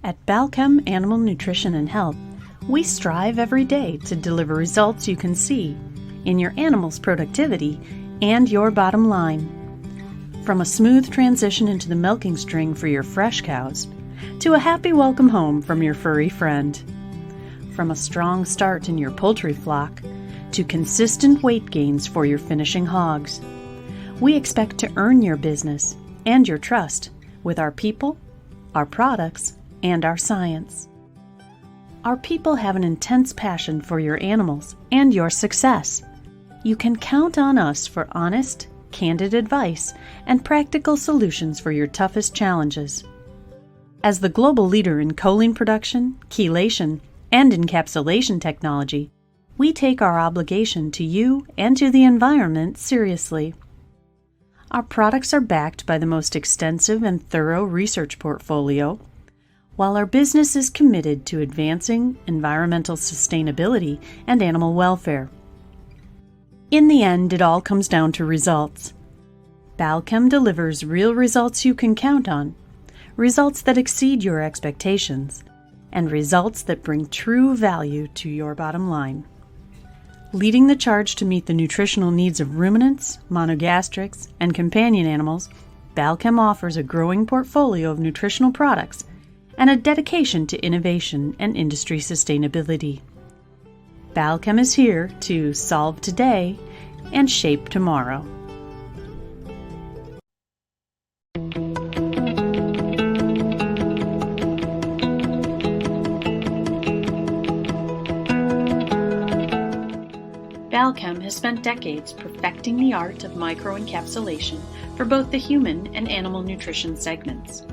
At Balchem Animal Nutrition and Health, we strive every day to deliver results you can see in your animal's productivity and your bottom line. From a smooth transition into the milking string for your fresh cows, to a happy welcome home from your furry friend. From a strong start in your poultry flock, to consistent weight gains for your finishing hogs. We expect to earn your business and your trust with our people, our products, and our science. Our people have an intense passion for your animals and your success. You can count on us for honest, candid advice and practical solutions for your toughest challenges. As the global leader in choline production, chelation, and encapsulation technology, we take our obligation to you and to the environment seriously. Our products are backed by the most extensive and thorough research portfolio, while our business is committed to advancing environmental sustainability and animal welfare. In the end, it all comes down to results. Balchem delivers real results you can count on, results that exceed your expectations, and results that bring true value to your bottom line. Leading the charge to meet the nutritional needs of ruminants, monogastrics, and companion animals, Balchem offers a growing portfolio of nutritional products and a dedication to innovation and industry sustainability. Balchem is here to solve today and shape tomorrow. Balchem has spent decades perfecting the art of microencapsulation for both the human and animal nutrition segments.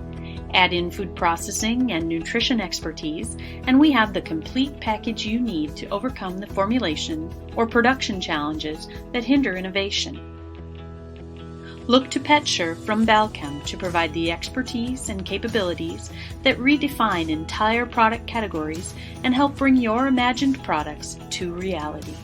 Add in food processing and nutrition expertise, and we have the complete package you need to overcome the formulation or production challenges that hinder innovation. Look to PetSure from Balchem to provide the expertise and capabilities that redefine entire product categories and help bring your imagined products to reality.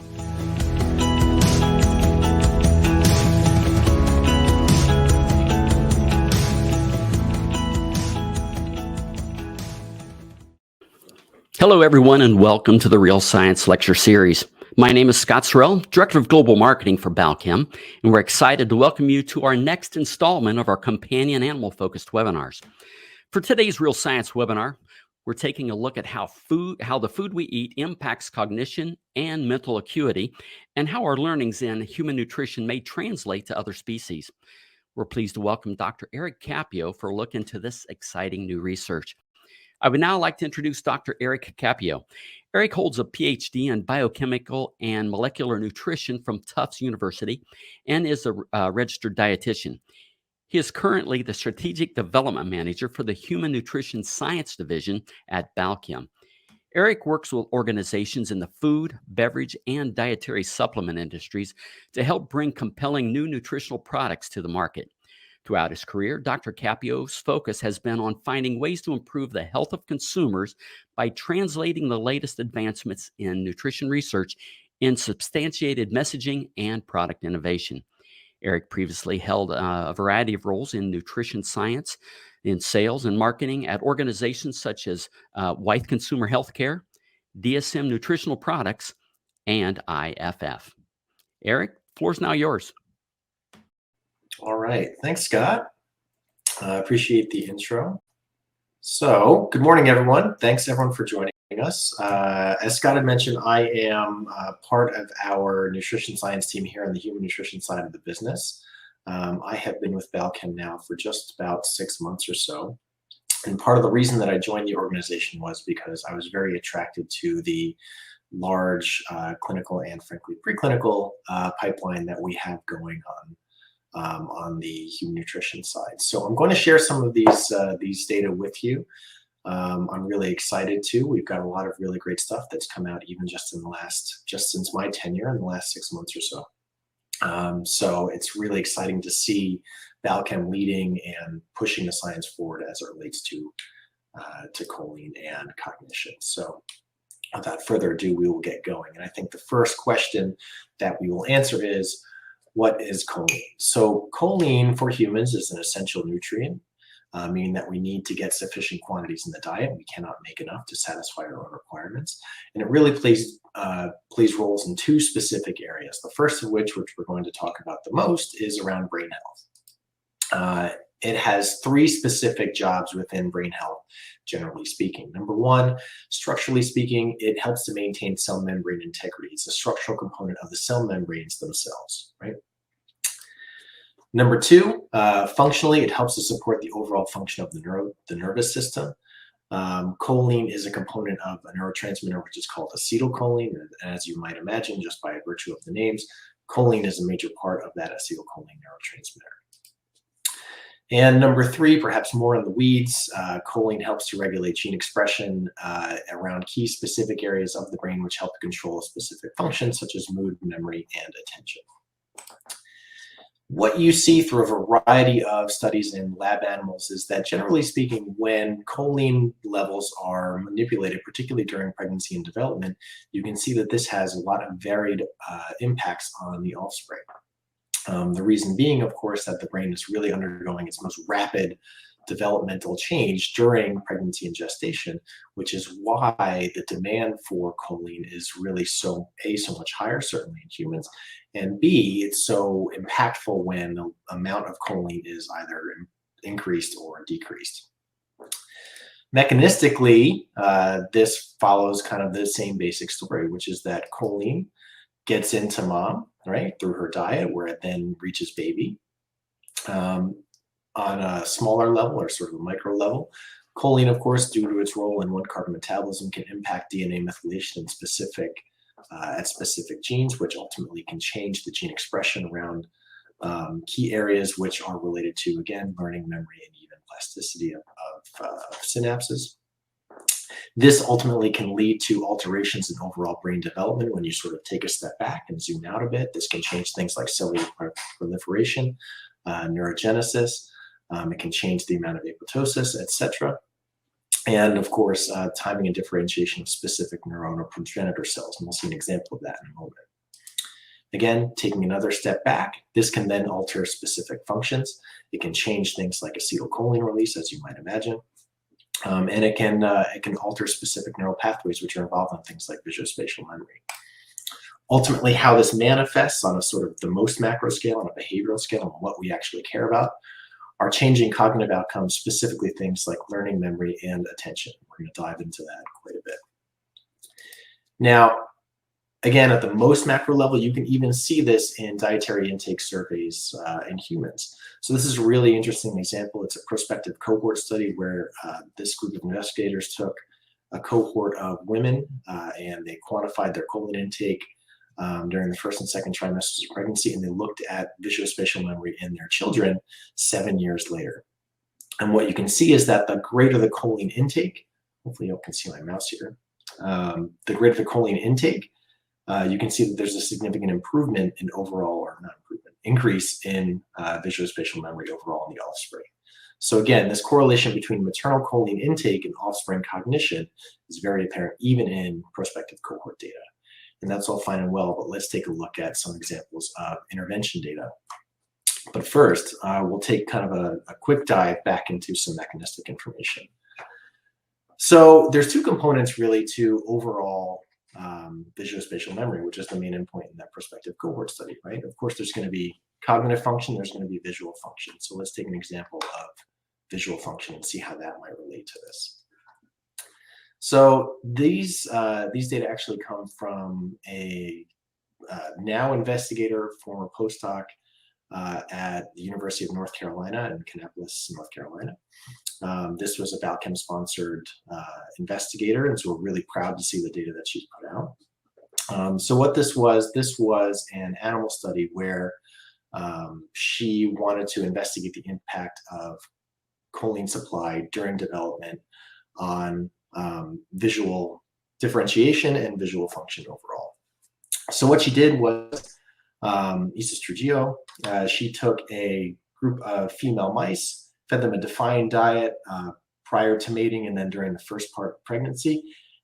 Hello, everyone, and welcome to the Real Science Lecture Series. My name is Scott Sorrell, Director of Global Marketing for Balchem, and we're excited to welcome you to our next installment of our companion animal-focused webinars. For today's Real Science webinar, we're taking a look at how the food we eat impacts cognition and mental acuity, and how our learnings in human nutrition may translate to other species. We're pleased to welcome Dr. Eric Ciappio for a look into this exciting new research. I would now like to introduce Dr. Eric Ciappio. Eric holds a PhD in biochemical and molecular nutrition from Tufts University and is a registered dietitian. He is currently the Strategic Development Manager for the Human Nutrition Science Division at Balchem. Eric works with organizations in the food, beverage, and dietary supplement industries to help bring compelling new nutritional products to the market. Throughout his career, Dr. Ciappio's focus has been on finding ways to improve the health of consumers by translating the latest advancements in nutrition research in substantiated messaging and product innovation. Eric previously held a variety of roles in nutrition science, in sales and marketing at organizations such as Wyeth Consumer Healthcare, DSM Nutritional Products, and IFF. Eric, the floor is now yours. All right. Thanks, Scott. I appreciate the intro. So, good morning, everyone. Thanks, everyone, for joining us. As Scott had mentioned, I am part of our nutrition science team here on the human nutrition side of the business. I have been with Balchem now for just about 6 months or so. And part of the reason that I joined the organization was because I was very attracted to the large clinical and, frankly, preclinical pipeline that we have going on the human nutrition side. So I'm going to share some of these data with you. I'm really excited too. We've got a lot of really great stuff that's come out even just since my tenure in the last 6 months or so. So it's really exciting to see Balchem leading and pushing the science forward as it relates to choline and cognition. So without further ado, we will get going. And I think the first question that we will answer is, what is choline? So choline for humans is an essential nutrient. meaning that we need to get sufficient quantities in the diet. We cannot make enough to satisfy our own requirements. And it really plays roles in two specific areas. The first of which we're going to talk about the most, is around brain health. It has three specific jobs within brain health, generally speaking. Number one, structurally speaking, it helps to maintain cell membrane integrity. It's a structural component of the cell membranes themselves, right? Number two, functionally, it helps to support the overall function of the nervous system. Choline is a component of a neurotransmitter which is called acetylcholine. And as you might imagine, just by virtue of the names, choline is a major part of that acetylcholine neurotransmitter. And number three, perhaps more in the weeds, choline helps to regulate gene expression around key specific areas of the brain which help to control specific functions such as mood, memory, and attention. What you see through a variety of studies in lab animals is that, generally speaking, when choline levels are manipulated, particularly during pregnancy and development, you can see that this has a lot of varied impacts on the offspring. The reason being, of course, that the brain is really undergoing its most rapid developmental change during pregnancy and gestation, which is why the demand for choline is really so much higher, certainly in humans, and B, it's so impactful when the amount of choline is either increased or decreased. Mechanistically, this follows kind of the same basic story, which is that choline gets into mom, right, through her diet, where it then reaches baby. On a smaller level, or sort of a micro level, choline, of course, due to its role in one-carbon metabolism, can impact DNA methylation in specific genes, which ultimately can change the gene expression around key areas which are related to, again, learning, memory, and even plasticity of synapses. This ultimately can lead to alterations in overall brain development when you sort of take a step back and zoom out a bit. This can change things like cellular proliferation, neurogenesis. It can change the amount of apoptosis, etc. And of course, timing and differentiation of specific neuronal progenitor cells. And we'll see an example of that in a moment. Again, taking another step back, this can then alter specific functions. It can change things like acetylcholine release, as you might imagine. And it can alter specific neural pathways which are involved in things like visuospatial memory. Ultimately, how this manifests on a sort of the most macro scale, on a behavioral scale, and what we actually care about, are changing cognitive outcomes, specifically things like learning, memory, and attention. We're going to dive into that quite a bit. Now, again, at the most macro level, you can even see this in dietary intake surveys in humans. So this is a really interesting example. It's a prospective cohort study where this group of investigators took a cohort of women and they quantified their choline intake during the first and second trimesters of pregnancy, and they looked at visuospatial memory in their children 7 years later. And what you can see is that the greater the choline intake, hopefully you can see my mouse here, the greater the choline intake, you can see that there's a significant improvement in overall, or not improvement, increase in visuospatial memory overall in the offspring. So again, this correlation between maternal choline intake and offspring cognition is very apparent even in prospective cohort data. And that's all fine and well, but let's take a look at some examples of intervention data. But first, we'll take kind of a quick dive back into some mechanistic information. So there's two components really to overall visuospatial memory, which is the main endpoint in that prospective cohort study, right? Of course, there's going to be cognitive function, there's going to be visual function. So let's take an example of visual function and see how that might relate to this. So these data actually come from a now investigator, former postdoc at the University of North Carolina in Kannapolis, North Carolina. This was a Balchem-sponsored investigator, and so we're really proud to see the data that she put out. So what this was an animal study where she wanted to investigate the impact of choline supply during development on visual differentiation and visual function overall. So what she did was, Isis Trujillo, she took a group of female mice, fed them a defined diet prior to mating and then during the first part of pregnancy,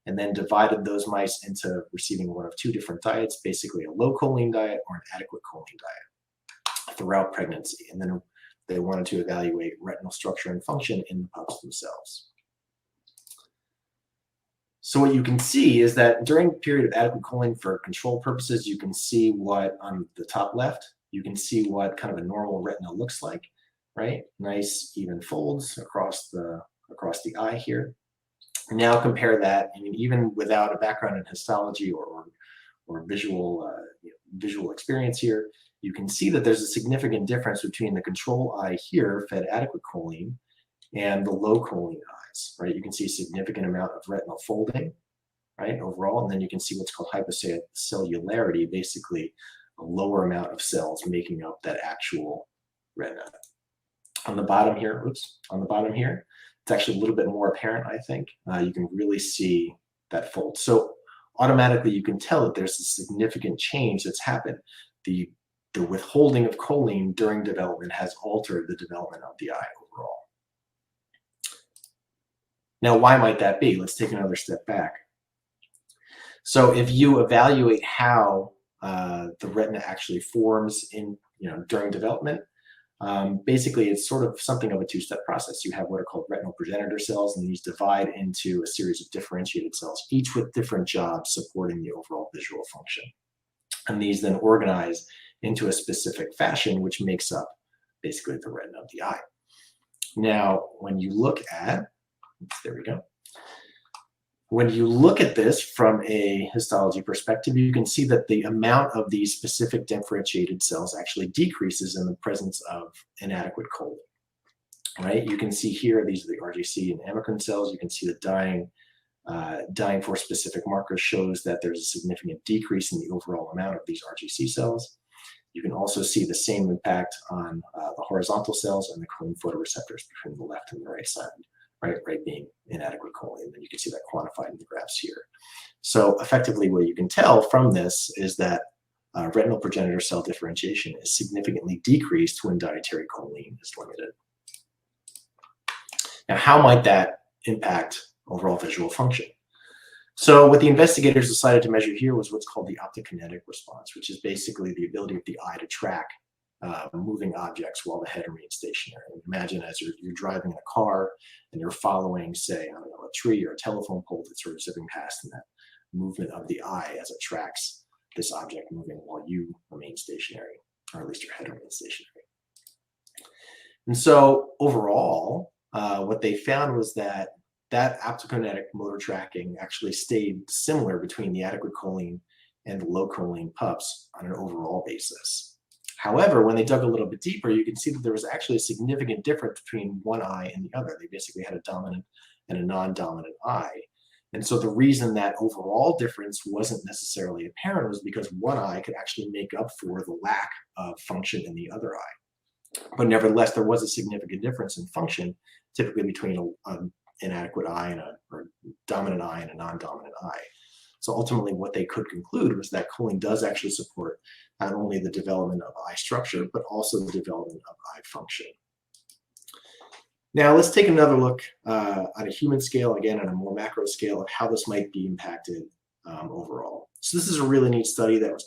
and then divided those mice into receiving one of two different diets, basically a low choline diet or an adequate choline diet throughout pregnancy. And then they wanted to evaluate retinal structure and function in the pups themselves. So what you can see is that during the period of adequate choline for control purposes, you can see what on the top left, you can see what kind of a normal retina looks like, right? Nice even folds across the eye here. Now compare that, I mean, even without a background in histology or visual visual experience here, you can see that there's a significant difference between the control eye here, fed adequate choline, and the low choline eyes, right? You can see a significant amount of retinal folding, right, overall, and then you can see what's called hypocellularity, basically a lower amount of cells making up that actual retina. On the bottom here, it's actually a little bit more apparent, I think. You can really see that fold. So automatically you can tell that there's a significant change that's happened. The withholding of choline during development has altered the development of the eye overall. Now, why might that be? Let's take another step back. So if you evaluate how the retina actually forms during development, basically it's sort of something of a two-step process. You have what are called retinal progenitor cells, and these divide into a series of differentiated cells, each with different jobs supporting the overall visual function. And these then organize into a specific fashion, which makes up basically the retina of the eye. Now, when you look at, there we go. When you look at this from a histology perspective, you can see that the amount of these specific differentiated cells actually decreases in the presence of inadequate choline, right? You can see here, these are the RGC and amacrine cells. You can see the dying for specific markers shows that there's a significant decrease in the overall amount of these RGC cells. You can also see the same impact on the horizontal cells and the choline photoreceptors between the left and the right side. Right being inadequate choline, and you can see that quantified in the graphs here. So effectively what you can tell from this is that retinal progenitor cell differentiation is significantly decreased when dietary choline is limited. Now, how might that impact overall visual function? So what the investigators decided to measure here was what's called the optokinetic response, which is basically the ability of the eye to track moving objects while the head remains stationary. And imagine as you're driving in a car and you're following, say, I don't know, a tree or a telephone pole that's sort of zipping past, and that movement of the eye as it tracks this object moving while you remain stationary, or at least your head remains stationary. And so overall, what they found was that optokinetic motor tracking actually stayed similar between the adequate choline and the low choline pups on an overall basis. However, when they dug a little bit deeper, you can see that there was actually a significant difference between one eye and the other. They basically had a dominant and a non-dominant eye. And so the reason that overall difference wasn't necessarily apparent was because one eye could actually make up for the lack of function in the other eye. But nevertheless, there was a significant difference in function, typically between an inadequate eye and or dominant eye and a non-dominant eye. So ultimately what they could conclude was that choline does actually support not only the development of eye structure, but also the development of eye function. Now let's take another look on a human scale, again on a more macro scale, of how this might be impacted overall. So this is a really neat study that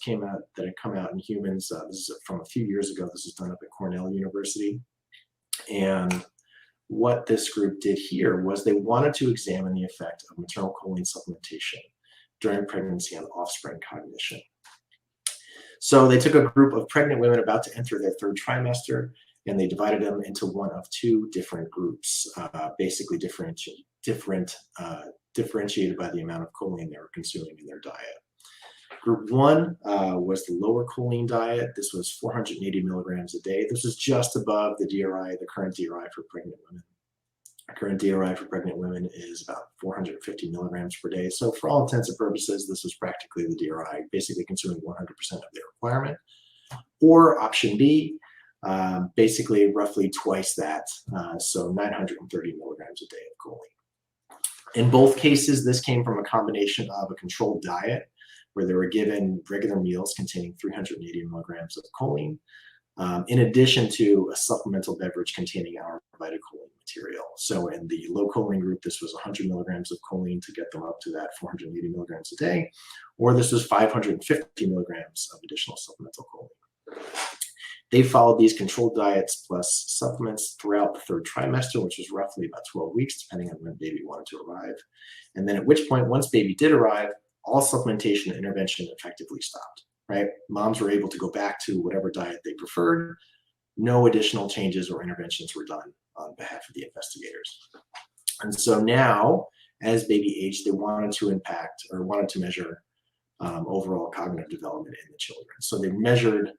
had come out in humans. This is from a few years ago. This was done up at Cornell University. And what this group did here was they wanted to examine the effect of maternal choline supplementation during pregnancy on offspring cognition. So they took a group of pregnant women about to enter their third trimester, and they divided them into one of two different groups, basically differentiated by the amount of choline they were consuming in their diet. Group one was the lower choline diet. This was 480 milligrams a day. This was just above the DRI, the current DRI for pregnant women. Our current DRI for pregnant women is about 450 milligrams per day. So for all intents and purposes, this was practically the DRI, basically consuming 100% of their requirement. Or option B, basically roughly twice that, so 930 milligrams a day of choline. In both cases, this came from a combination of a controlled diet, where they were given regular meals containing 380 milligrams of choline, in addition to a supplemental beverage containing our provided choline material. So in the low choline group, this was 100 milligrams of choline to get them up to that 480 milligrams a day, or this was 550 milligrams of additional supplemental choline. They followed these controlled diets plus supplements throughout the third trimester, which was roughly about 12 weeks, depending on when baby wanted to arrive. And then at which point, once baby did arrive, all supplementation and intervention effectively stopped, right? Moms were able to go back to whatever diet they preferred. No additional changes or interventions were done on behalf of the investigators. And so now, as baby aged, they wanted to measure overall cognitive development in the children. So they measured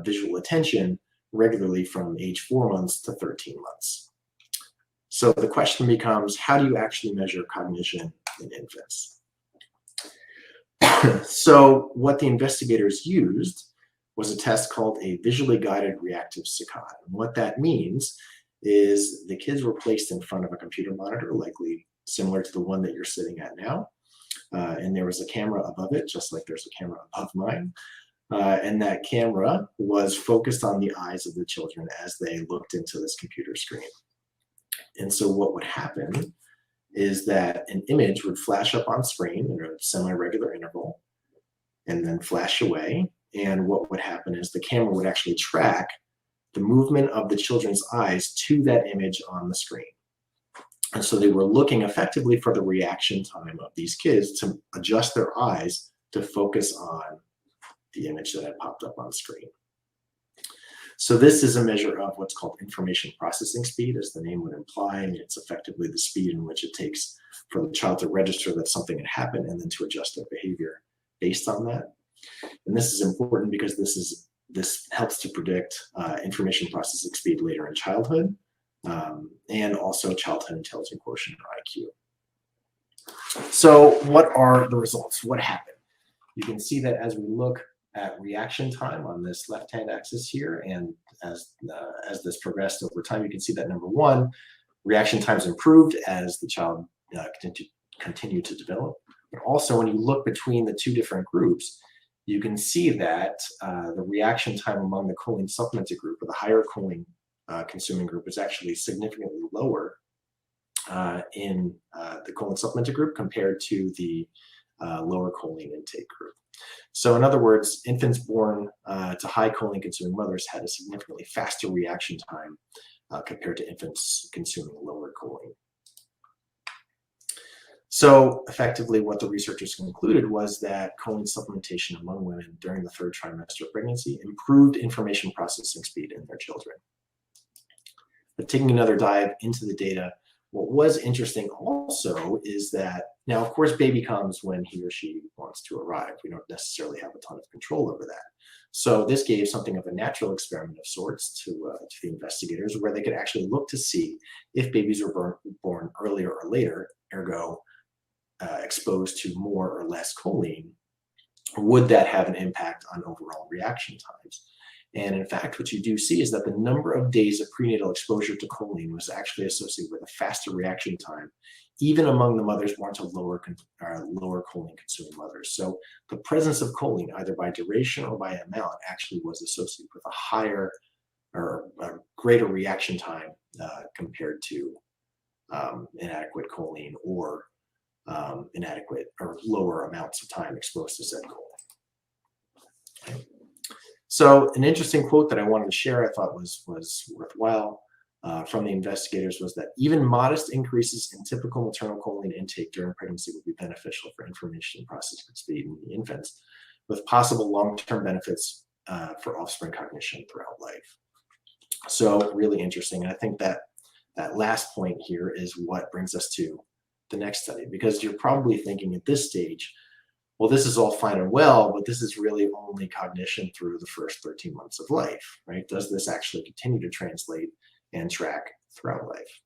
visual attention regularly from age 4 months to 13 months. So the question becomes, how do you actually measure cognition in infants? So what the investigators used was a test called a visually guided reactive saccade. And what that means is the kids were placed in front of a computer monitor, likely similar to the one that you're sitting at now. And there was a camera above it, just like there's a camera above mine. And that camera was focused on the eyes of the children as they looked into this computer screen. And so what would happen is that an image would flash up on screen in a semi-regular interval and then flash away. And what would happen is the camera would actually track the movement of the children's eyes to that image on the screen. And so they were looking effectively for the reaction time of these kids to adjust their eyes to focus on the image that had popped up on screen. So this is a measure of what's called information processing speed, as the name would imply. And it's effectively the speed in which it takes for the child to register that something had happened and then to adjust their behavior based on that. And this is important because this helps to predict information processing speed later in childhood, and also childhood intelligence quotient, or IQ. So what are the results? What happened? You can see that as we look at reaction time on this left-hand axis here, and as this progressed over time, you can see that number one, reaction times improved as the child continued to develop. But also when you look between the two different groups, you can see that the reaction time among the choline supplemented group, or the higher choline consuming group, is actually significantly lower in the choline supplemented group compared to the lower choline intake group. So in other words, infants born to high choline consuming mothers had a significantly faster reaction time compared to infants consuming lower choline. So effectively what the researchers concluded was that choline supplementation among women during the third trimester of pregnancy improved information processing speed in their children. But taking another dive into the data, what was interesting also is that, now of course baby comes when he or she wants to arrive. We don't necessarily have a ton of control over that. So this gave something of a natural experiment of sorts to the investigators, where they could actually look to see if babies were born earlier or later, ergo exposed to more or less choline, would that have an impact on overall reaction times? And in fact, what you do see is that the number of days of prenatal exposure to choline was actually associated with a faster reaction time, even among the mothers born to lower choline consuming mothers. So the presence of choline, either by duration or by amount, actually was associated with a higher or a greater reaction time compared to inadequate choline or inadequate or lower amounts of time exposed to said choline. Okay. So an interesting quote that I wanted to share, I thought was worthwhile from the investigators, was that even modest increases in typical maternal choline intake during pregnancy would be beneficial for information processing speed in the infants, with possible long-term benefits for offspring cognition throughout life. So really interesting. And I think that that last point here is what brings us to the next study, because you're probably thinking at this stage, well, this is all fine and well, but this is really only cognition through the first 13 months of life, right? Does this actually continue to translate and track throughout life?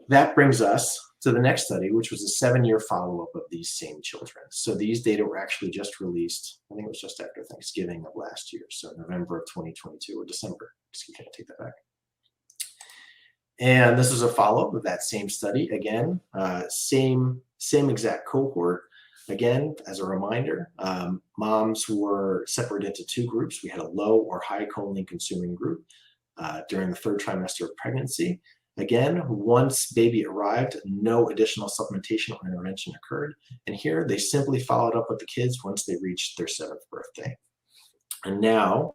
That brings us to the next study, which was a 7-year follow-up of these same children. So these data were actually just released, I think it was just after Thanksgiving of last year, so November of 2022 or December. Excuse me, I take that back. And this is a follow-up of that same study. Again, same exact cohort. Again, as a reminder, moms were separated into two groups. We had a low or high choline consuming group during the third trimester of pregnancy. Again, once baby arrived, no additional supplementation or intervention occurred. And here they simply followed up with the kids once they reached their 7th birthday. And now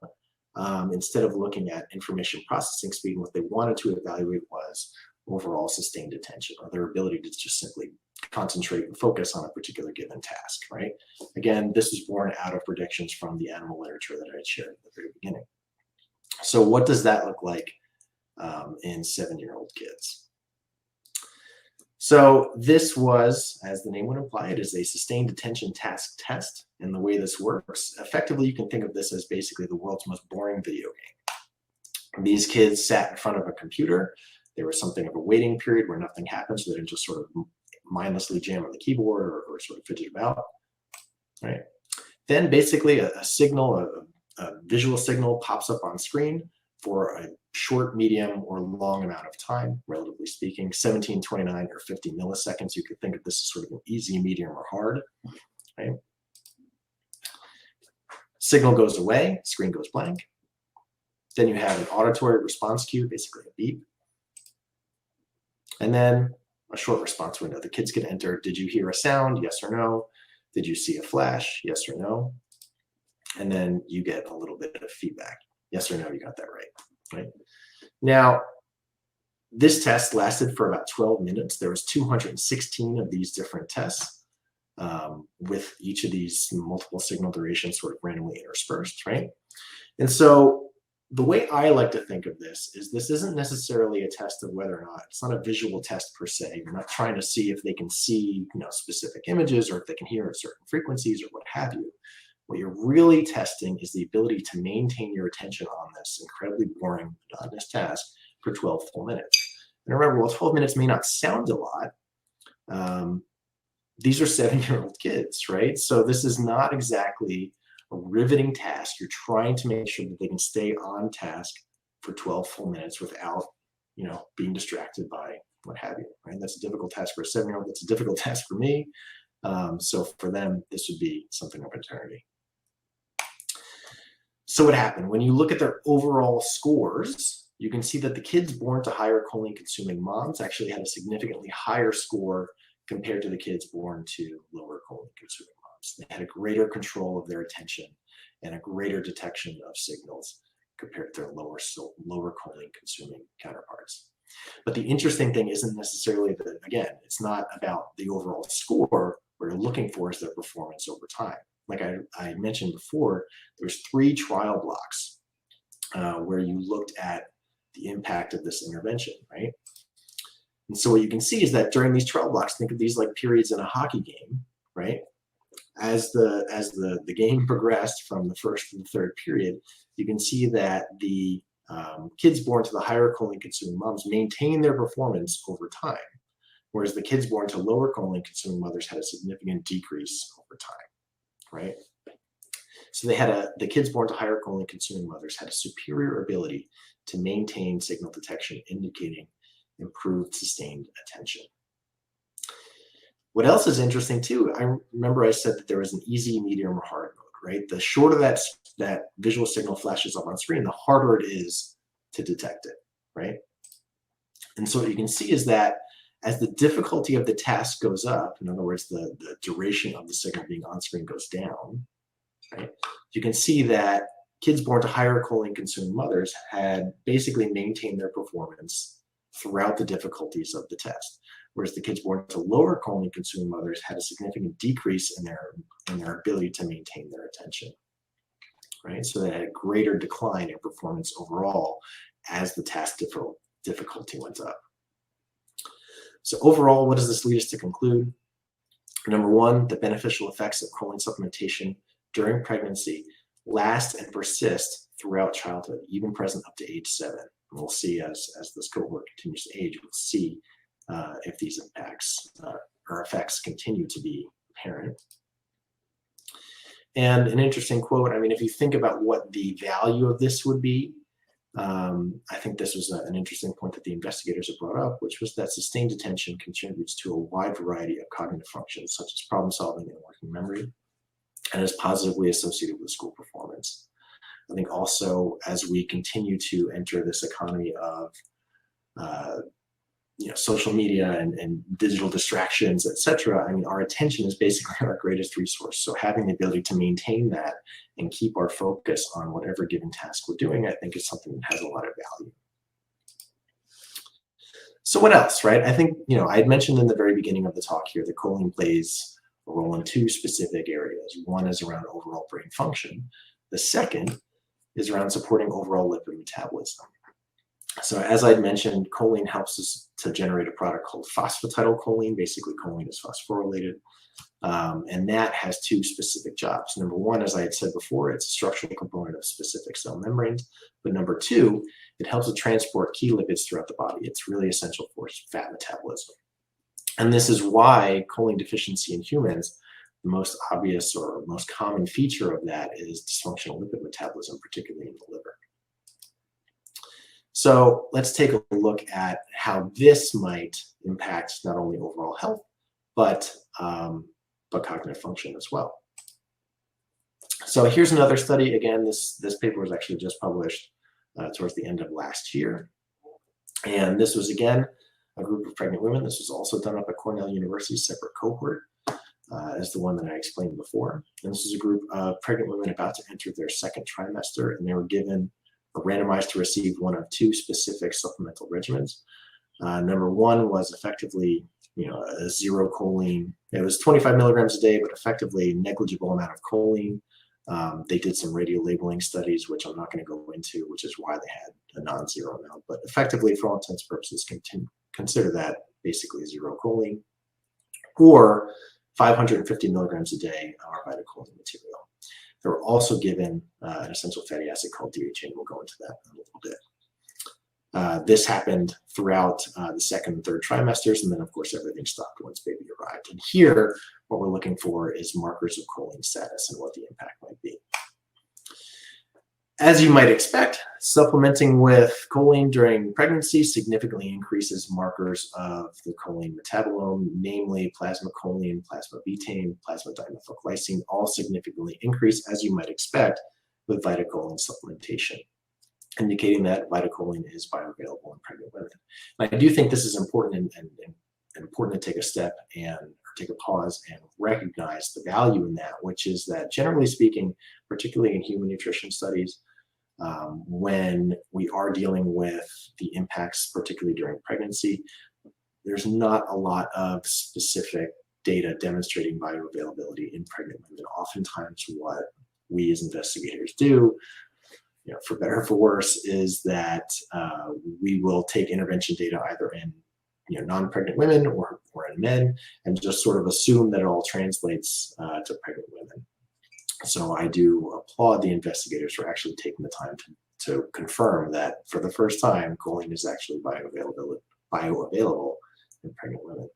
instead of looking at information processing speed. And what they wanted to evaluate was overall sustained attention, or their ability to just simply concentrate and focus on a particular given task, right? Again, this was born out of predictions from the animal literature that I had shared at the very beginning. So what does that look like in 7-year-old kids? So this was, as the name would imply, it is a sustained attention task test. And the way this works, effectively, you can think of this as basically the world's most boring video game. These kids sat in front of a computer. There was something of a waiting period where nothing happened, so they didn't just sort of mindlessly jam on the keyboard or sort of fidget about, right? Then basically a signal, a visual signal pops up on screen for a short, medium, or long amount of time, relatively speaking, 17, 29, or 50 milliseconds. You could think of this as sort of an easy, medium, or hard, right? Signal goes away, screen goes blank. Then you have an auditory response cue, basically a beep. And then a short response window. The kids can enter, did you hear a sound? Yes or no. Did you see a flash? Yes or no. And then you get a little bit of feedback. Yes or no, you got that right? Now, this test lasted for about 12 minutes. There was 216 of these different tests with each of these multiple signal durations sort of randomly interspersed, right? And so the way I like to think of this isn't necessarily a test of whether or not, it's not a visual test per se. You're not trying to see if they can see, specific images, or if they can hear at certain frequencies, or what have you. What you're really testing is the ability to maintain your attention on this incredibly boring, monotonous task for 12 full minutes. And remember, while 12 minutes may not sound a lot, these are 7-year-old kids, right? So this is not exactly a riveting task. You're trying to make sure that they can stay on task for 12 full minutes without, being distracted by what have you, right? That's a difficult task for a 7-year-old. That's a difficult task for me. So for them, this would be something of eternity. So what happened? When you look at their overall scores, you can see that the kids born to higher choline-consuming moms actually had a significantly higher score compared to the kids born to lower choline-consuming moms. They had a greater control of their attention and a greater detection of signals compared to their lower choline-consuming counterparts. But the interesting thing isn't necessarily that, again, it's not about the overall score. What you're looking for is their performance over time. Like I mentioned before, there's 3 trial blocks where you looked at the impact of this intervention, right? And so what you can see is that during these trial blocks, think of these like periods in a hockey game, right? As the game progressed from the first to the third period, you can see that the kids born to the higher choline-consuming moms maintain their performance over time, whereas the kids born to lower choline-consuming mothers had a significant decrease over time. Right? So the kids born to higher choline-consuming mothers had a superior ability to maintain signal detection, indicating improved sustained attention. What else is interesting too, I remember I said that there was an easy, medium, or hard mode, right? The shorter that visual signal flashes up on screen, the harder it is to detect it, right? And so what you can see is that as the difficulty of the task goes up, in other words, the duration of the signal being on screen goes down, right? You can see that kids born to higher choline-consuming mothers had basically maintained their performance throughout the difficulties of the test, whereas the kids born to lower choline-consuming mothers had a significant decrease in their ability to maintain their attention, right? So they had a greater decline in performance overall as the task difficulty went up. So overall, what does this lead us to conclude? Number one, the beneficial effects of choline supplementation during pregnancy last and persist throughout childhood, even present up to age 7. And we'll see as this cohort continues to age, we'll see if these impacts or effects continue to be apparent. And an interesting quote, if you think about what the value of this would be, I think this was an interesting point that the investigators have brought up, which was that sustained attention contributes to a wide variety of cognitive functions, such as problem solving and working memory, and is positively associated with school performance. I think also as we continue to enter this economy of social media and digital distractions, etc. I mean, our attention is basically our greatest resource. So having the ability to maintain that and keep our focus on whatever given task we're doing, I think is something that has a lot of value. So what else, right? I think, I had mentioned in the very beginning of the talk here that choline plays a role in two specific areas. One is around overall brain function. The second is around supporting overall lipid metabolism. So as I'd mentioned, choline helps us to generate a product called phosphatidylcholine. Basically, choline is phosphorylated. And that has two specific jobs. Number one, as I had said before, it's a structural component of specific cell membranes. But number two, it helps to transport key lipids throughout the body. It's really essential for fat metabolism. And this is why choline deficiency in humans, the most obvious or most common feature of that is dysfunctional lipid metabolism, particularly in the liver. So let's take a look at how this might impact not only overall health, but cognitive function as well. So here's another study. Again, this paper was actually just published towards the end of last year. And this was, again, a group of pregnant women. This was also done up at Cornell University, separate cohort as the one that I explained before. And this is a group of pregnant women about to enter their second trimester, and they were given or randomized to receive one of two specific supplemental regimens. Number one was effectively, a zero choline. It was 25 milligrams a day, but effectively negligible amount of choline. They did some radio labeling studies, which I'm not going to go into, which is why they had a non-zero amount. But effectively, for all intents and purposes, consider that basically zero choline, or 550 milligrams a day of vitacholine material. They were also given an essential fatty acid called DHA, and we'll go into that in a little bit. This happened throughout the second and third trimesters, and then, of course, everything stopped once baby arrived. And here, what we're looking for is markers of choline status and what the impact might be. As you might expect, supplementing with choline during pregnancy significantly increases markers of the choline metabolome, namely plasma choline, plasma betaine, plasma dimethylglycine, all significantly increase, as you might expect, with vitacholine supplementation, indicating that vitacholine is bioavailable in pregnant women. And I do think this is important and important to take a step and take a pause and recognize the value in that, which is that, generally speaking, particularly in human nutrition studies, when we are dealing with the impacts, particularly during pregnancy, there's not a lot of specific data demonstrating bioavailability in pregnant women. Oftentimes what we as investigators do, for better or for worse, is that we will take intervention data either in non-pregnant women or in men, and just sort of assume that it all translates to pregnant women. So I do applaud the investigators for actually taking the time to confirm that for the first time, choline is actually bioavailable in pregnant women.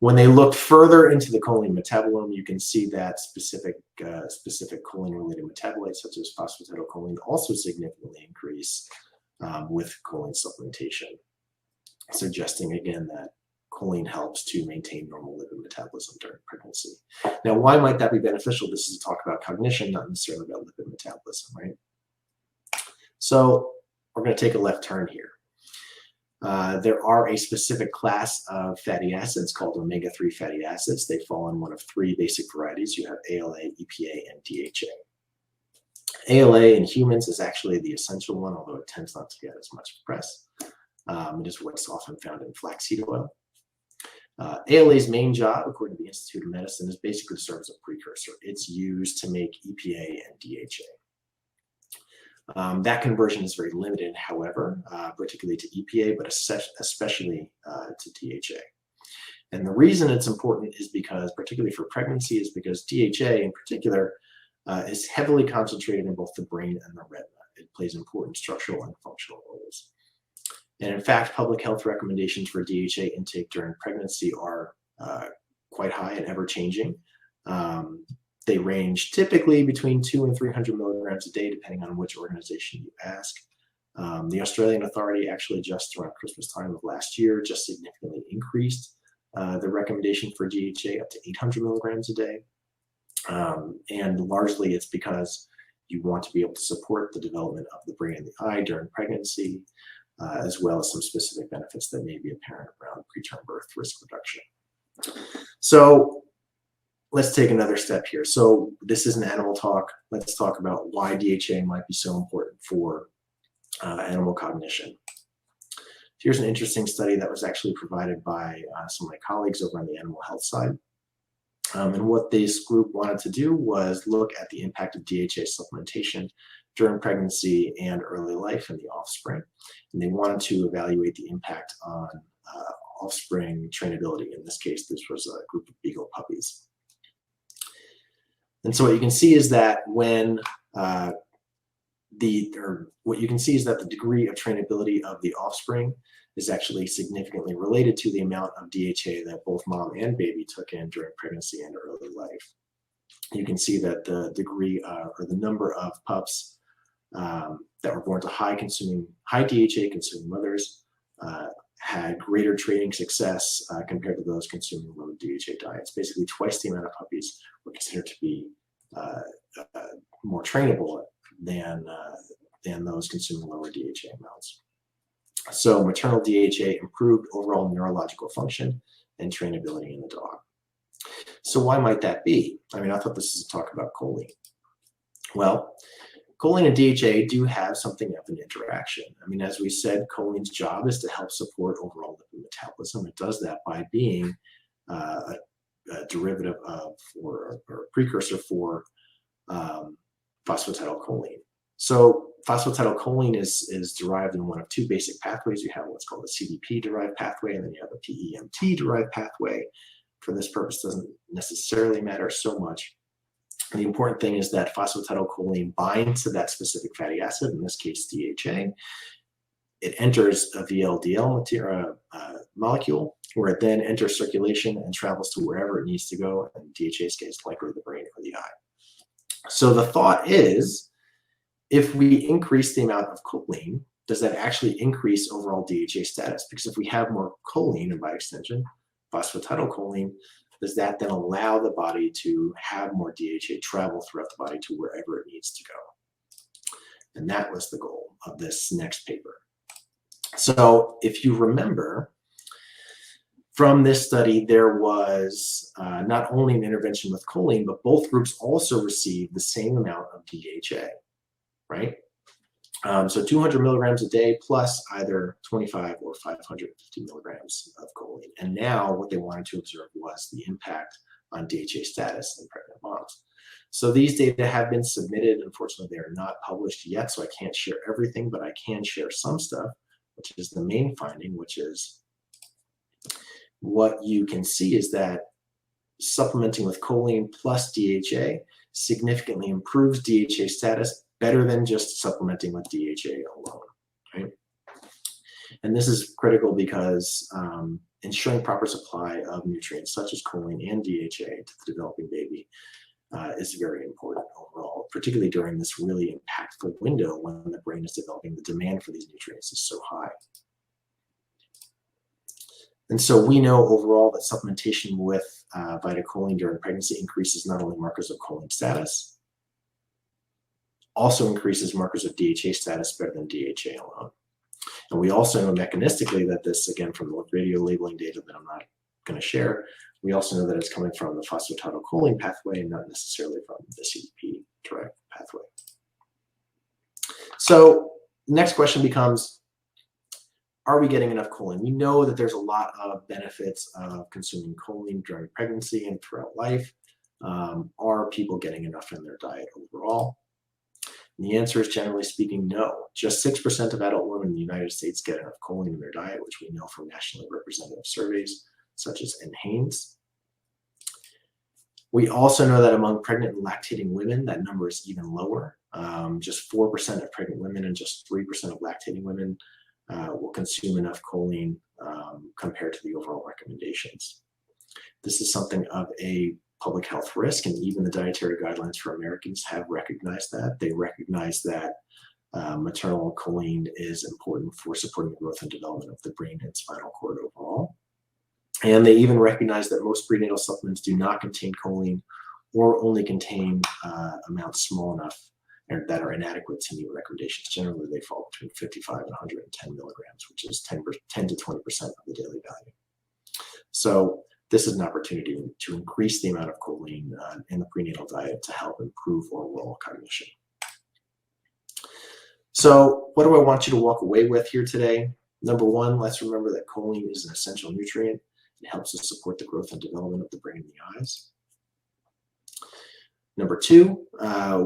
When they look further into the choline metabolome, you can see that specific choline-related metabolites, such as phosphatidylcholine, also significantly increase with choline supplementation, suggesting again that choline helps to maintain normal lipid metabolism during pregnancy. Now, why might that be beneficial? This is a talk about cognition, not necessarily about lipid metabolism, right? So we're going to take a left turn here. There are a specific class of fatty acids called omega-3 fatty acids. They fall in one of three basic varieties. You have ALA, EPA, and DHA. ALA in humans is actually the essential one, although it tends not to get as much press. It is what's often found in flaxseed oil. ALA's main job, according to the Institute of Medicine, is basically to serve as a precursor. It's used to make EPA and DHA. That conversion is very limited, however, particularly to EPA, but especially to DHA. And the reason it's important is because, particularly for pregnancy, is because DHA in particular is heavily concentrated in both the brain and the retina. It plays important structural and functional roles. And in fact, public health recommendations for DHA intake during pregnancy are quite high and ever-changing. They range typically between 200 and 300 milligrams a day, depending on which organization you ask. The Australian Authority actually just around Christmas time of last year just significantly increased the recommendation for DHA up to 800 milligrams a day. And largely it's because you want to be able to support the development of the brain and the eye during pregnancy. as well as some specific benefits that may be apparent around preterm birth risk reduction. So let's take another step here. So this is an animal talk. Let's talk about why DHA might be so important for animal cognition. Here's an interesting study that was actually provided by some of my colleagues over on the animal health side. And what this group wanted to do was look at the impact of DHA supplementation during pregnancy and early life in the offspring. And they wanted to evaluate the impact on offspring trainability. In this case, this was a group of beagle puppies. And so what you can see is that when the degree of trainability of the offspring is actually significantly related to the amount of DHA that both mom and baby took in during pregnancy and early life. You can see that the degree or the number of pups that were born to high DHA consuming mothers had greater training success compared to those consuming low DHA diets. Basically, twice the amount of puppies were considered to be more trainable than those consuming lower DHA amounts. So maternal DHA improved overall neurological function and trainability in the dog. So why might that be? I mean, I thought this is a talk about choline. Well, choline and DHA do have something of an interaction. I mean, as we said, choline's job is to help support overall lipid metabolism. It does that by being a derivative of or a precursor for phosphatidylcholine. So phosphatidylcholine is derived in one of two basic pathways. You have what's called a CDP-derived pathway, and then you have a PEMT-derived pathway. For this purpose, doesn't necessarily matter so much. And the important thing is that phosphatidylcholine binds to that specific fatty acid, in this case DHA. It enters a VLDL molecule, where it then enters circulation and travels to wherever it needs to go, and DHA's case, likely the brain or the eye. So the thought is, if we increase the amount of choline, does that actually increase overall DHA status? Because if we have more choline, and by extension, phosphatidylcholine, does that then allow the body to have more DHA travel throughout the body to wherever it needs to go? And that was the goal of this next paper. So if you remember, from this study, there was not only an intervention with choline, but both groups also received the same amount of DHA, right? So 200 milligrams a day plus either 25 or 550 milligrams of choline. And now what they wanted to observe was the impact on DHA status in pregnant moms. So these data have been submitted. Unfortunately, they are not published yet, so I can't share everything, but I can share some stuff, which is the main finding, which is what you can see is that supplementing with choline plus DHA significantly improves DHA status better than just supplementing with DHA alone, right? And this is critical because ensuring proper supply of nutrients such as choline and DHA to the developing baby is very important overall, particularly during this really impactful window when the brain is developing. The demand for these nutrients is so high. And so we know overall that supplementation with vitacholine during pregnancy increases not only markers of choline status, also increases markers of DHA status better than DHA alone. And we also know mechanistically that this, again, from the radio labeling data that I'm not going to share, we also know that it's coming from the phosphatidylcholine pathway and not necessarily from the CDP-derived pathway. So the next question becomes, are we getting enough choline? We know that there's a lot of benefits of consuming choline during pregnancy and throughout life. Are people getting enough in their diet overall? And the answer is, generally speaking, no. Just 6% of adult women in the United States get enough choline in their diet, which we know from nationally representative surveys such as NHANES. We also know that among pregnant and lactating women, that number is even lower. Just 4% of pregnant women and just 3% of lactating women will consume enough choline compared to the overall recommendations. This is something of a public health risk, and even the dietary guidelines for Americans have recognized that. They recognize that maternal choline is important for supporting the growth and development of the brain and spinal cord overall. And they even recognize that most prenatal supplements do not contain choline or only contain amounts small enough that are inadequate to meet recommendations. Generally, they fall between 55 and 110 milligrams, which is 10 to 20% of the daily value. So this is an opportunity to increase the amount of choline in the prenatal diet to help improve overall cognition. So what do I want you to walk away with here today? Number one, let's remember that choline is an essential nutrient. It helps us support the growth and development of the brain and the eyes. Number two,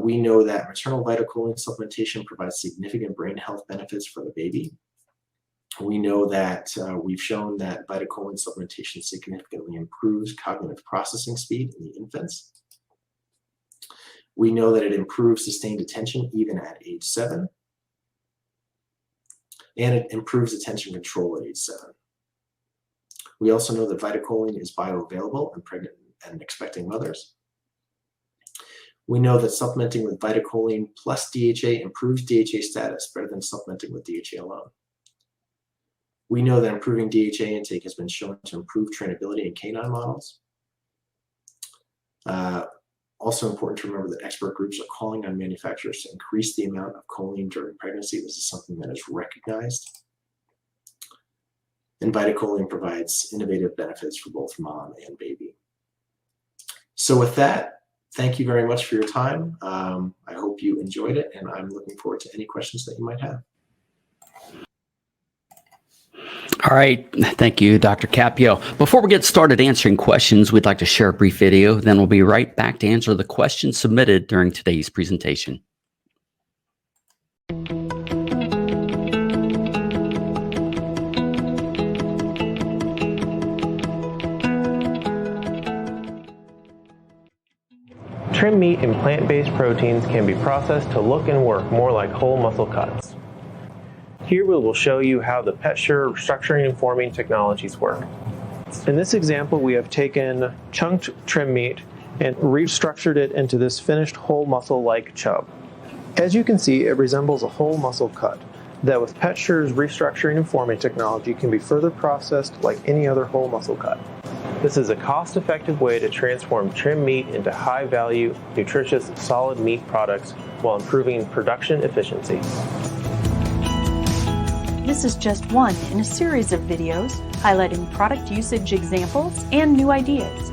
we know that maternal choline supplementation provides significant brain health benefits for the baby. We know that we've shown that choline supplementation significantly improves cognitive processing speed in the infants. We know that it improves sustained attention even at age 7. And it improves attention control at age 7. We also know that choline is bioavailable in pregnant and expecting mothers. We know that supplementing with choline plus DHA improves DHA status better than supplementing with DHA alone. We know that improving DHA intake has been shown to improve trainability in canine models. Also important to remember that expert groups are calling on manufacturers to increase the amount of choline during pregnancy. This is something that is recognized. And choline provides innovative benefits for both mom and baby. So with that, thank you very much for your time. I hope you enjoyed it, and I'm looking forward to any questions that you might have. All right. Thank you, Dr. Ciappio. Before we get started answering questions, we'd like to share a brief video. Then we'll be right back to answer the questions submitted during today's presentation. Trim meat and plant-based proteins can be processed to look and work more like whole muscle cuts. Here we will show you how the PetSure structuring and forming technologies work. In this example, we have taken chunked trim meat and restructured it into this finished whole muscle-like chub. As you can see, it resembles a whole muscle cut that with PetSure's restructuring and forming technology can be further processed like any other whole muscle cut. This is a cost-effective way to transform trim meat into high-value, nutritious, solid meat products while improving production efficiency. This is just one in a series of videos highlighting product usage examples and new ideas.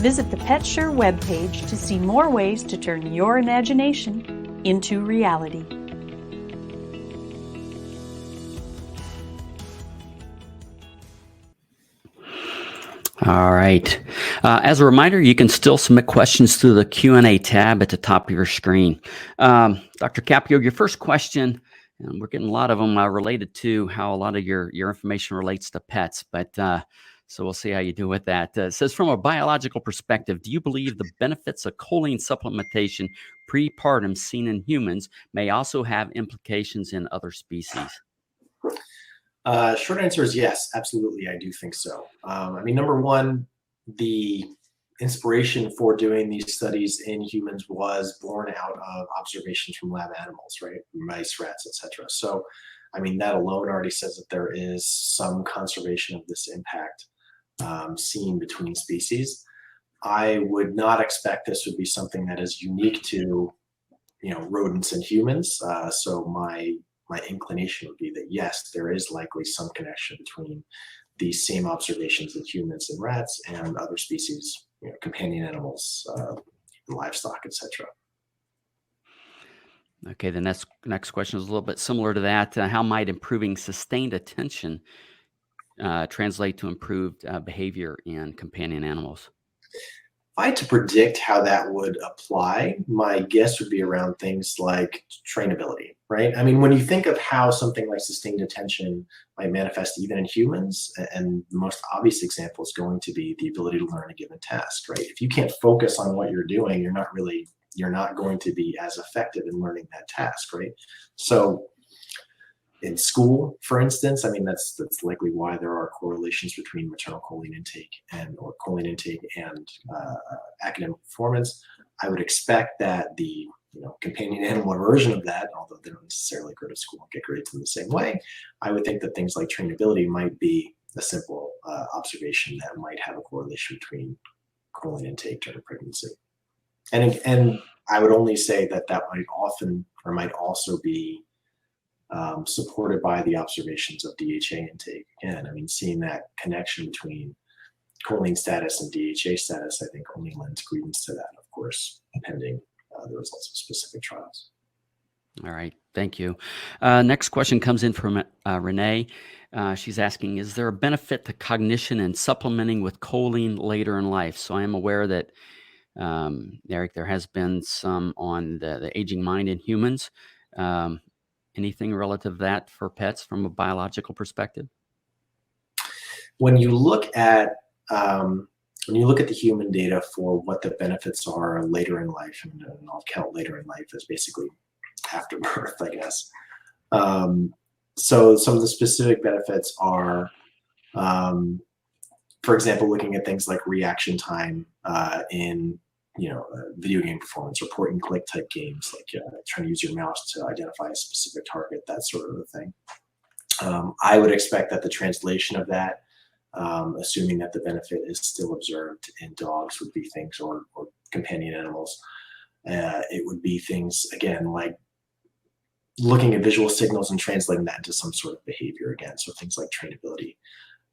Visit the PetSure webpage to see more ways to turn your imagination into reality. All right. As a reminder, you can still submit questions through the Q&A tab at the top of your screen. Dr. Ciappio, your first question, and we're getting a lot of them related to how a lot of your information relates to pets, but so we'll see how you do with that. It says, from a biological perspective, do you believe the benefits of choline supplementation prepartum seen in humans may also have implications in other species? Short answer is yes, absolutely. I do think so. I mean, number one, the inspiration for doing these studies in humans was born out of observations from lab animals, right? Mice, rats, etc. So, I mean, that alone already says that there is some conservation of this impact seen between species. I would not expect this would be something that is unique to, rodents and humans. So my inclination would be that yes, there is likely some connection between these same observations in humans and rats and other species, companion animals, livestock, etc. Okay, the next question is a little bit similar to that. How might improving sustained attention translate to improved behavior in companion animals? If I had to predict how that would apply, my guess would be around things like trainability, right? I mean, when you think of how something like sustained attention might manifest even in humans, and the most obvious example is going to be the ability to learn a given task, right? If you can't focus on what you're doing, you're not going to be as effective in learning that task, right? So in school, for instance, I mean, that's likely why there are correlations between maternal choline intake and academic performance. I would expect that the companion animal version of that, although they don't necessarily go to school and get grades in the same way, I would think that things like trainability might be a simple observation that might have a correlation between choline intake during pregnancy. And I would only say that might often or might also be supported by the observations of DHA intake. Again, I mean, seeing that connection between choline status and DHA status, I think only lends credence to that, of course, pending the results of specific trials. All right, thank you. Next question comes in from Renee. She's asking, is there a benefit to cognition in supplementing with choline later in life? So I am aware that, Eric, there has been some on the aging mind in humans. Anything relative to that for pets from a biological perspective? When you look at the human data for what the benefits are later in life, and I'll count later in life as basically after birth, I guess. So some of the specific benefits are, for example, looking at things like reaction time in video game performance or point and click type games, like trying to use your mouse to identify a specific target, that sort of a thing. I would expect that the translation of that, assuming that the benefit is still observed in dogs, would be things, or companion animals. It would be things, again, like looking at visual signals and translating that into some sort of behavior again. So things like trainability.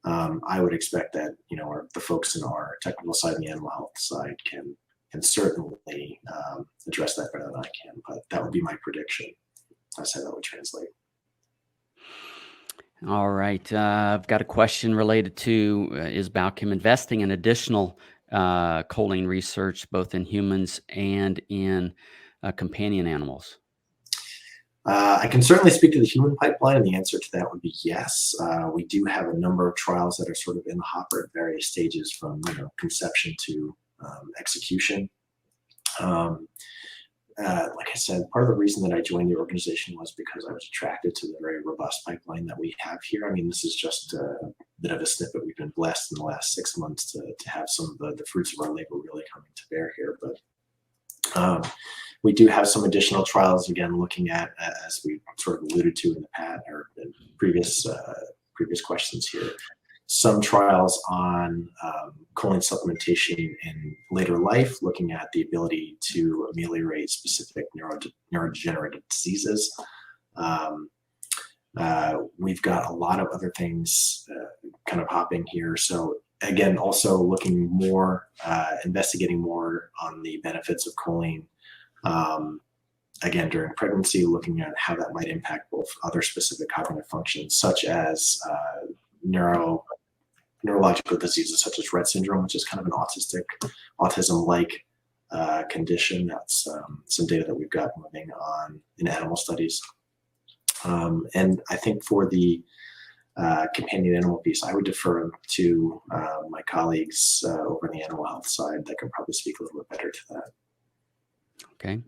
I would expect that, the folks in our technical side and the animal health side can certainly address that better than I can, but that would be my prediction. I say that would translate. All right. I've got a question related to, is Balchem investing in additional choline research, both in humans and in companion animals? I can certainly speak to the human pipeline, and the answer to that would be yes. We do have a number of trials that are sort of in the hopper at various stages, from conception to execution. Like I said, part of the reason that I joined the organization was because I was attracted to the very robust pipeline that we have here. I mean, this is just a bit of a snippet. We've been blessed in the last 6 months to have some of the fruits of our labor really coming to bear here, but we do have some additional trials, again, looking at, as we sort of alluded to in the past or in previous questions here, some trials on choline supplementation in later life, looking at the ability to ameliorate specific neurodegenerative diseases. We've got a lot of other things kind of hopping here. So again, also looking more, investigating more on the benefits of choline. Again, during pregnancy, looking at how that might impact both other specific cognitive functions, such as neurological diseases such as Rett syndrome, which is kind of an autism-like condition. That's some data that we've got moving on in animal studies. And I think for the companion animal piece, I would defer to my colleagues over on the animal health side that can probably speak a little bit better to that. Okay.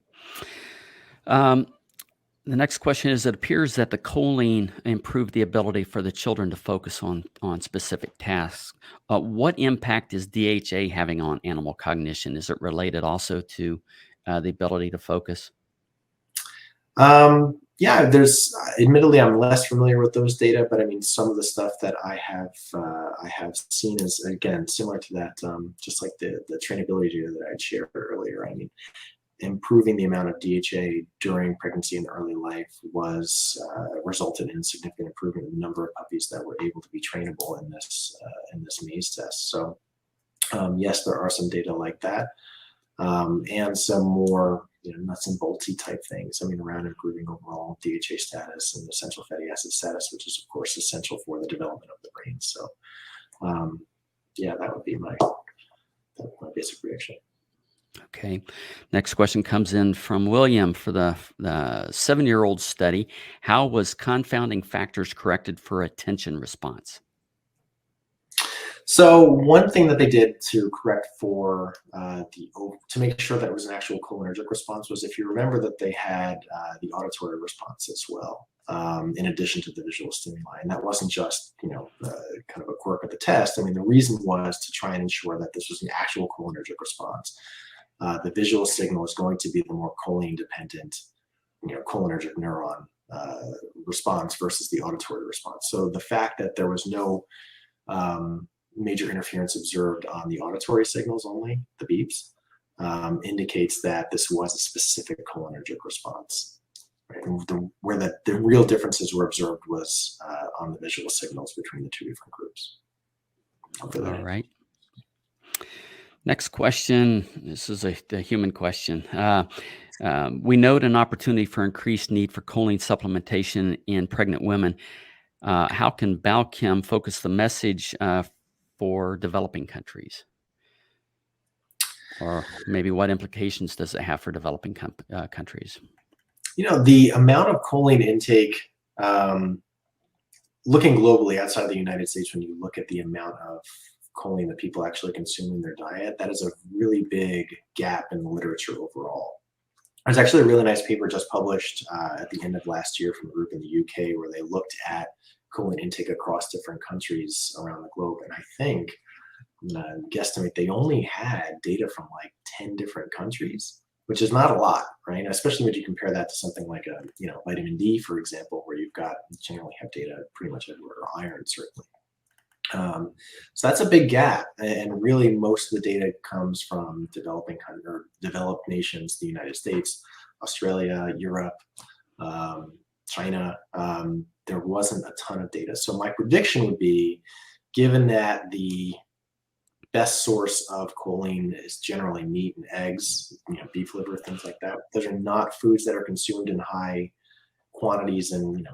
The next question is, it appears that the choline improved the ability for the children to focus on specific tasks. What impact is DHA having on animal cognition? Is it related also to the ability to focus? Yeah, admittedly, I'm less familiar with those data, but I mean, some of the stuff that I have seen is, again, similar to that, just like the trainability data that I shared earlier. I mean, improving the amount of DHA during pregnancy and early life was resulted in significant improvement in the number of puppies that were able to be trainable in this maze test. So yes, there are some data like that, and some more nuts and boltsy type things. I mean, around improving overall DHA status and essential fatty acid status, which is of course essential for the development of the brain. So yeah, that would be my basic reaction. Okay. Next question comes in from William for the 7-year-old study. How was confounding factors corrected for attention response? So one thing that they did to correct for to make sure that it was an actual cholinergic response was, if you remember, that they had the auditory response as well, in addition to the visual stimuli. And that wasn't just kind of a quirk of the test. I mean, the reason was to try and ensure that this was an actual cholinergic response. The visual signal is going to be the more choline-dependent, cholinergic neuron response versus the auditory response. So the fact that there was no major interference observed on the auditory signals only, the beeps, indicates that this was a specific cholinergic response. right? And where the real differences were observed was on the visual signals between the two different groups. All right. Next question. This is a human question. We note an opportunity for increased need for choline supplementation in pregnant women. How can Balchem focus the message for developing countries? Or maybe what implications does it have for developing countries? The amount of choline intake, looking globally outside the United States, when you look at the amount of choline that people actually consume in their diet, that is a really big gap in the literature overall. There's actually a really nice paper just published at the end of last year from a group in the UK where they looked at choline intake across different countries around the globe. And I think, I'm going to guesstimate, they only had data from like 10 different countries, which is not a lot, right? Especially when you compare that to something like vitamin D, for example, where you generally have data pretty much everywhere, or iron, certainly. So that's a big gap, and really most of the data comes from developed nations, the United States, Australia, Europe, China. There wasn't a ton of data. So my prediction would be, given that the best source of choline is generally meat and eggs, beef liver, things like that, those are not foods that are consumed in high quantities in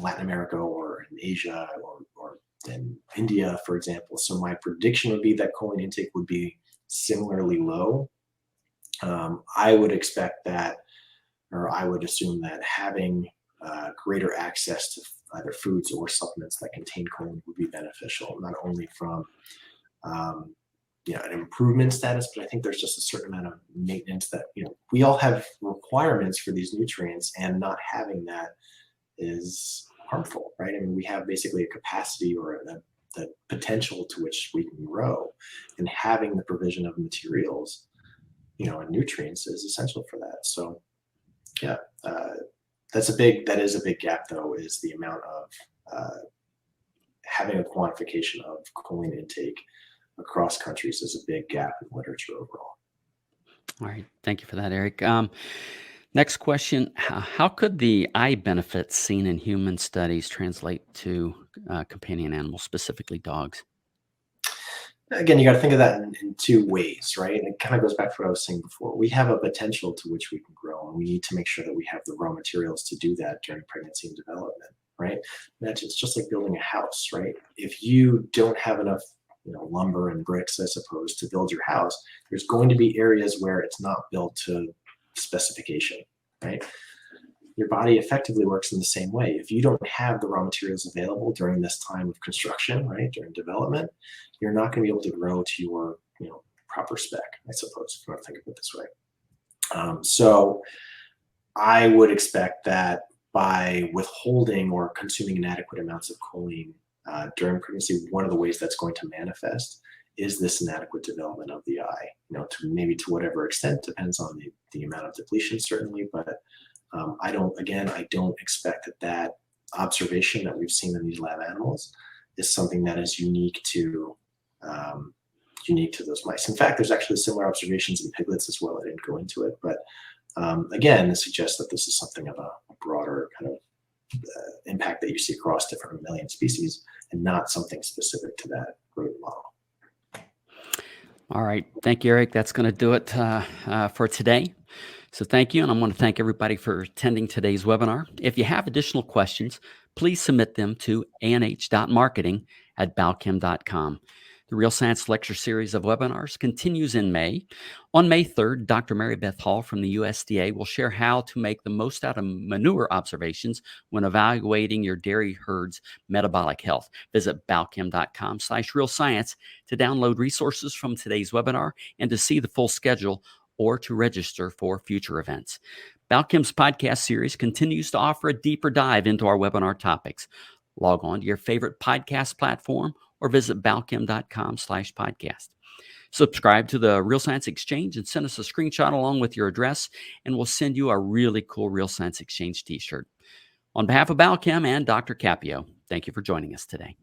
Latin America or in Asia or in India, for example. So my prediction would be that choline intake would be similarly low. I would expect that, or I would assume that having greater access to either foods or supplements that contain choline would be beneficial, not only from an improvement status, but I think there's just a certain amount of maintenance that, we all have requirements for these nutrients, and not having that is harmful, right? I mean, we have basically a capacity or the potential to which we can grow, and having the provision of materials, and nutrients is essential for that. So, yeah, that is a big gap, though, is the amount of having a quantification of choline intake across countries is a big gap in literature overall. All right. Thank you for that, Eric. Next question. How could the eye benefits seen in human studies translate to companion animals, specifically dogs? Again, you got to think of that in two ways, right? And it kind of goes back to what I was saying before. We have a potential to which we can grow, and we need to make sure that we have the raw materials to do that during pregnancy and development, right? It's just like building a house, right? If you don't have enough lumber and bricks, I suppose, to build your house, there's going to be areas where it's not built to specification, right? Your body effectively works in the same way. If you don't have the raw materials available during this time of construction, right, during development, you're not going to be able to grow to your proper spec, I suppose, if you want to think of it this way. So I would expect that by withholding or consuming inadequate amounts of choline during pregnancy, one of the ways that's going to manifest is this inadequate development of the eye, to whatever extent, depends on the amount of depletion, certainly, but I don't expect that observation that we've seen in these lab animals is something that is unique to those mice. In fact, there's actually similar observations in piglets as well. I didn't go into it, but again, this suggests that this is something of a broader kind of impact that you see across different mammalian species, and not something specific to that rodent model. All right. Thank you, Eric. That's going to do it for today. So thank you, and I want to thank everybody for attending today's webinar. If you have additional questions, please submit them to anh.marketing@balchem.com. The Real Science Lecture Series of webinars continues in May. On May 3rd, Dr. Mary Beth Hall from the USDA will share how to make the most out of manure observations when evaluating your dairy herd's metabolic health. Visit balchem.com/realscience to download resources from today's webinar and to see the full schedule or to register for future events. Balchem's podcast series continues to offer a deeper dive into our webinar topics. Log on to your favorite podcast platform or visit balchem.com/podcast. Subscribe to the Real Science Exchange and send us a screenshot along with your address, and we'll send you a really cool Real Science Exchange t-shirt. On behalf of Balchem and Dr. Ciappio, thank you for joining us today.